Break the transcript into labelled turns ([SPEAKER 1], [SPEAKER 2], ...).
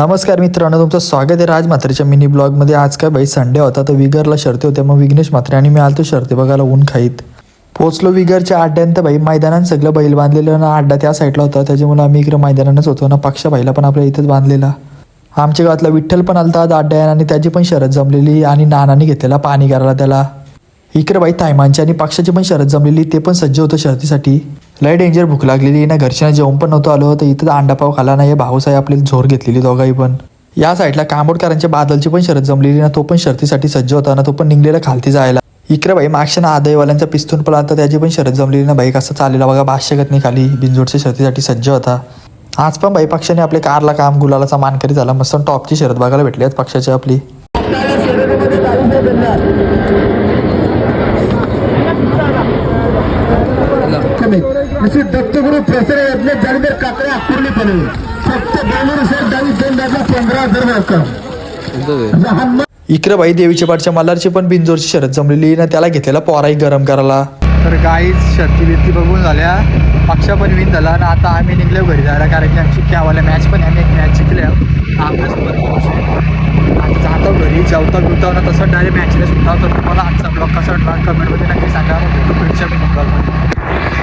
[SPEAKER 1] नमस्कार मित्रांनो, तुमचं स्वागत आहे राज म्हात्रेच्या मिनी ब्लॉगमध्ये. आज काय भाई संडे होता तर विगरला शर्ती होत्या. मग विघ्नेश म्हात्रे आणि मी आलतो शर्ती बघायला ऊन खाईत. पोचलो विगरच्या अड्ड्यात. भाई मैदानात सगळं बैल बांधलेलं ना, अड्डा त्या साईडला होता त्याच्यामुळे आम्ही इकडे मैदानानच होतो ना. पक्षा भाईला पण आपल्या इथंच बांधलेला. आमच्या गावातला विठ्ठल पण आलता आज अड्ड्यात आणि त्याची पण शरद जमलेली आणि नानाने घेतलेला पाणी करायला त्याला. इकडे बाई थायमानची आणि पक्षाची पण शरद जमलेली, ते पण सज्ज होतं शर्तीसाठी. लय डेंजर भूक लागलेली ना, घरच्यांना जेवण पण नव्हतं आलं तर इथं अंडापाव खाला नाही. भाऊसाहेब आपल्याला झोर घेतलेली दोघाही पण. या साईडला कांबोडकरांच्या बादलची पण शरद जमलेली ना, तो पण शर्तीसाठी सज्ज होता ना, तो पण निघलेला खालती जायला. इकडे भाई मागच्या ना आदयवाल्यांचा पिस्तून पण आता त्याची पण शरद जमलेली ना. भाई कसं चाललेला बघा, भाष्यगत नाही खाली बिनजोडच्या शर्तीसाठी सज्ज होता. आज पण भाई पक्षाने आपल्या कारला काम गुलालाचा मानकरी झाला. मस्त टॉपची शरद बघायला भेटली आज पक्षाची आपली.
[SPEAKER 2] दत्तगुरु प्रसन्न जाणीदार काकडे आकुर्ली पडले फक्त बेंगळुरू शहर 15,000
[SPEAKER 1] इकडे भाई देवीच्या पाठच्या मल्हारची पण बिनजोरची शरद जमलेली ना, त्याला घेतलेला पोराही गरम करायला. तर गाईच शर्ती बिर्ती बघून झाल्या, पक्षा पण विन झाला आणि आता आम्ही निघलो घरी जायला. कारण की आमची त्यावाल्या मॅच पण आम्ही एक मॅच जिंकल्या आपल्यासोबत. आणि जातो घरी जेवता बिवता ना, तसं डायरेक्ट मॅचला सुद्धा. तर तुम्हाला आजचा ब्लॉग कसा वाटला कमेंटमध्ये नक्की सांगा. पुढच्या ब्लॉगमध्ये